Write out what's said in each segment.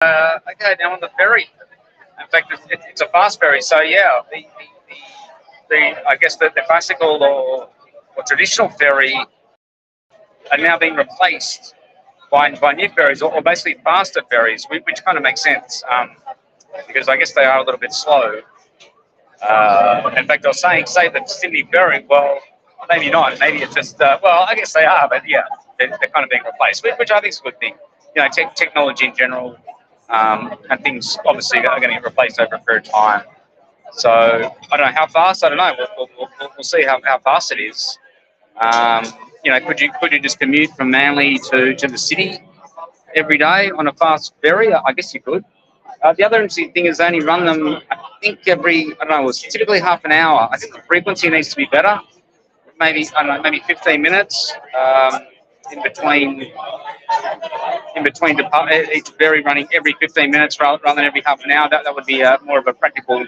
Okay, now on the ferry. In fact, it's a fast ferry. So yeah, the I guess the classical or traditional ferry are now being replaced by new ferries or basically faster ferries, which kind of makes sense because I guess they are a little bit slow. In fact, I was saying, say the Sydney ferry. Well, maybe not. Maybe it's just well, I guess they are, but yeah, they're kind of being replaced, which I think is a good thing. You know, technology in general and things obviously are going to get replaced over a period of time. So I don't know how fast. I don't know. We'll see how fast it is. Um, you know, could you just commute from Manly to the city every day on a fast ferry? I guess you could. The other interesting thing is they only run them, I think, I don't know, it's typically half an hour. I think the frequency needs to be better. Maybe, I don't know, maybe 15 minutes in between each ferry running every 15 minutes rather than every half an hour. That would be more of a practical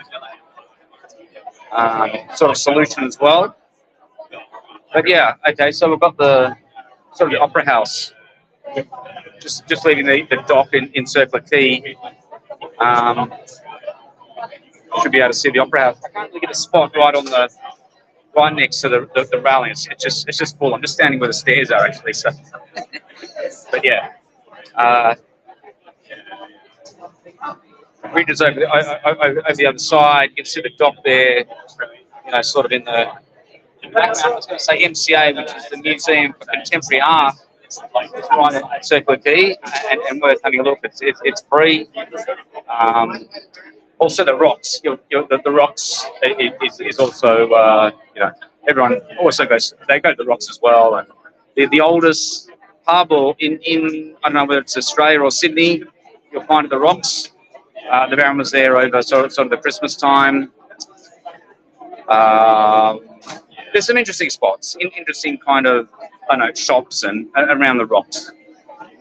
sort of solution as well. But yeah, okay, so we've got the sort of the Opera House, just leaving the dock in Circular Quay. Should be able to see the Opera House. I can't really get a spot right next to the railing. It's just full. I'm just standing where the stairs are actually. So, but yeah, bridges over the other side. You can see the dock there. You know, sort of in the background. I was going to say MCA, which is the Museum for Contemporary Art. It's right at Circular Quay and worth having a look. It's free. Also, the rocks. The rocks is also everyone also goes. They go to the rocks as well. And the oldest harbour in I don't know whether it's Australia or Sydney. You'll find at the rocks. The Baron was there over sort of the Christmas time. There's some interesting spots, interesting kind of shops and around the rocks,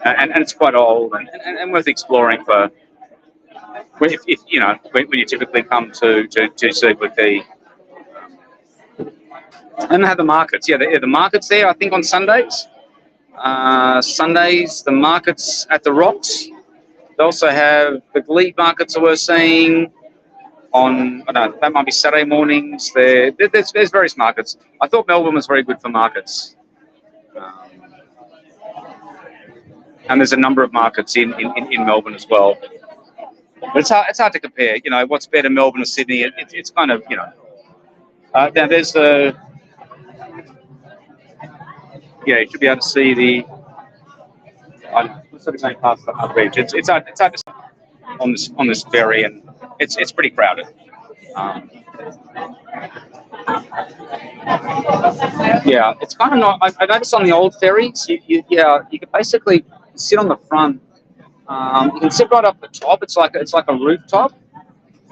and it's quite old and worth exploring for. If you know when you typically come to Circular Quay, and they have the markets. Yeah, the markets there. I think on Sundays. Sundays, the markets at the Rocks. They also have the Glebe markets that we're seeing on. I don't know, that might be Saturday mornings. There's various markets. I thought Melbourne was very good for markets. And there's a number of markets in Melbourne as well. But it's hard to compare. You know, what's better, Melbourne or Sydney? It's kind of, you know. Now there's the. Yeah, you should be able to see the. I'm sort of going past the bridge. It's hard to see on this ferry, and it's pretty crowded. Yeah, it's kind of not. I noticed on the old ferries, you can basically sit on the front. You can sit right up the top. It's like a rooftop,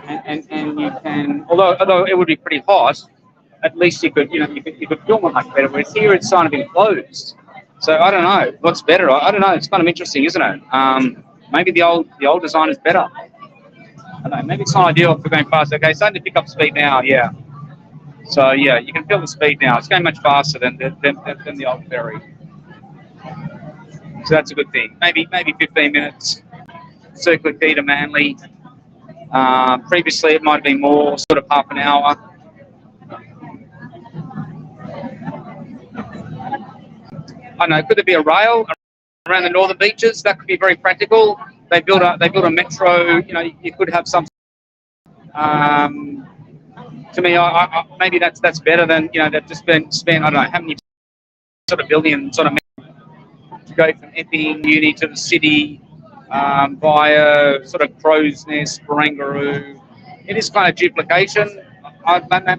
and you can. Although it would be pretty hot, at least you could film it much better. Whereas here it's kind of enclosed. So I don't know what's better. I don't know. It's kind of interesting, isn't it? Maybe the old design is better. I don't know. Maybe it's not ideal for going fast. Okay, starting to pick up speed now. Yeah. So yeah, you can feel the speed now. It's going much faster than the old ferry. So that's a good thing. Maybe 15 minutes. Circular Quay to Manly. Previously, it might have been more, sort of half an hour. I don't know. Could there be a rail around the northern beaches? That could be very practical. They built a metro. You know, you could have some. To me, maybe that's better than they've just been spent. I don't know how many sort of billion sort of to go from Epping Uni to the city via sort of Crow's Nest, Barangaroo. It is kind of duplication.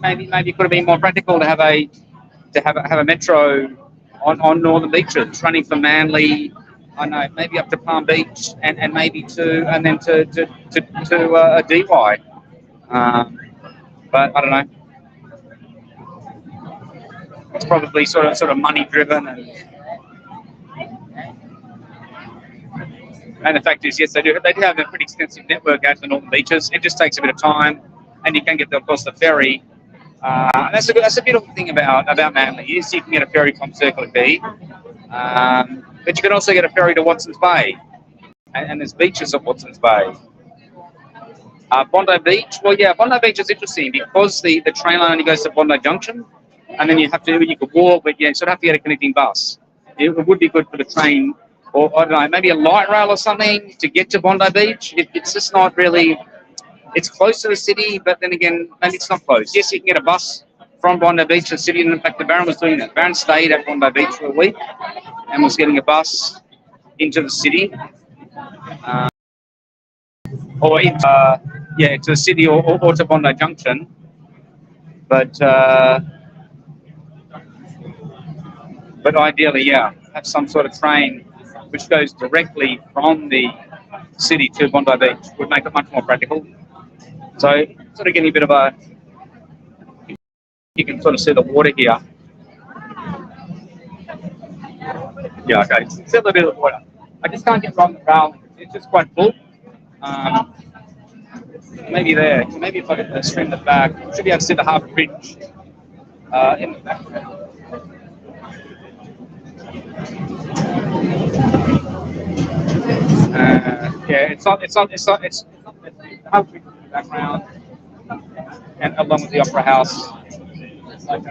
Maybe it could have been more practical to have a metro on northern beaches running from Manly. I don't know, maybe up to Palm Beach and maybe and then to a DY. But I don't know. It's probably sort of money driven, and the fact is, yes, they do have a pretty extensive network out to the northern beaches. It just takes a bit of time, and you can get across the ferry. And that's a beautiful thing about Manly. Is you can get a ferry from Circular Quay, but you can also get a ferry to Watson's Bay. and there's beaches at Watson's Bay. Bondi Beach, well, yeah, Bondi Beach is interesting because the train line only goes to Bondi Junction, and then you could walk, but yeah, you sort of have to get a connecting bus. It would be good for the train, or I don't know, maybe a light rail or something to get to Bondi Beach. It's just not really. It's close to the city, but then again, maybe it's not close. Yes, you can get a bus from Bondi Beach to the city, and in fact, the Baron was doing that. Baron stayed at Bondi Beach for a week and was getting a bus into the city, or yeah, to the city or to Bondi Junction. But ideally, yeah, have some sort of train which goes directly from the city to Bondi Beach would make it much more practical. So, sort of getting a bit of a, you can sort of see the water here. Yeah, okay, see a little bit of the water. I just can't get around the rail. It's just quite full. Maybe there. Maybe if I could stream the back, should be able to see the Harbour Bridge in the background. Yeah, it's the Harbour Bridge in the background, and along with the Opera House. I don't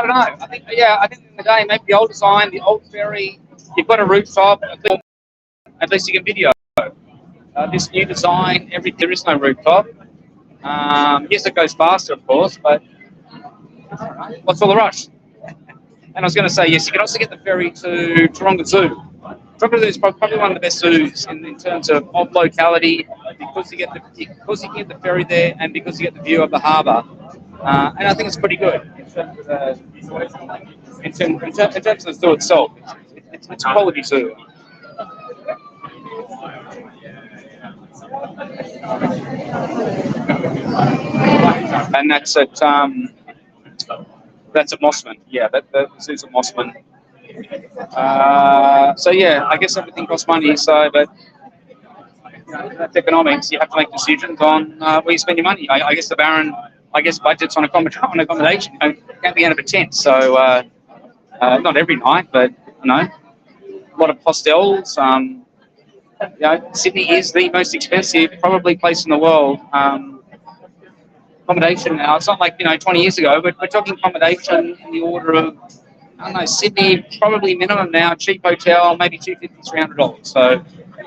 know. I think in the day, maybe the old design, the old ferry, you've got a rooftop, at least you can video. This new design, there is no rooftop. Yes, it goes faster, of course, but what's all the rush? And I was going to say, yes, you can also get the ferry to Taronga Zoo. Taronga Zoo is probably one of the best zoos in terms of locality, because you can get the ferry there, and because you get the view of the harbour. And I think it's pretty good in terms of the zoo itself. It's a quality zoo. And that's at Mossman. Yeah, the zoo's at Mossman. So yeah, I guess everything costs money. So, but that's economics. You have to make decisions on where you spend your money. I guess the Baron, budgets on accommodation. Can't be out of a tent. So not every night, but a lot of hostels. Sydney is the most expensive probably place in the world. Accommodation now, it's not like 20 years ago, but we're talking accommodation in the order of, I don't know, Sydney probably minimum now, cheap hotel maybe $250, $300. So,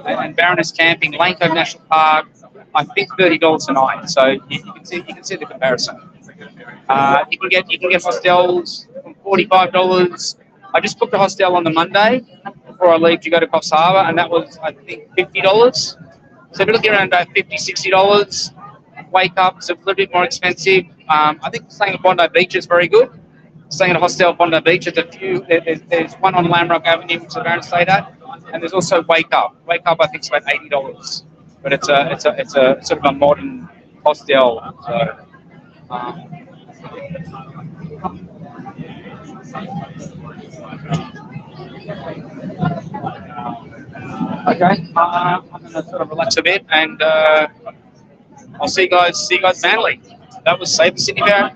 and Baroness camping, Lane Cove National Park, I think $30 a night. So you can see the comparison. You can get hostels from $45. I just booked a hostel on the Monday before I leave to go to Coffs Harbour, and that was, I think, $50. So we're looking around $50, $60. Wake up is a little bit more expensive. I think staying at Bondi Beach is very good. Staying at a hostel at Bondi Beach, there's one on Lamrock Avenue, which the Baron stayed at, and there's also Wake Up. Wake Up, I think, is about $80, but it's a sort of a modern hostel. So, okay, I'm gonna sort of relax a bit, and I'll see you guys Manly. That was Sabre Sydney Ferry.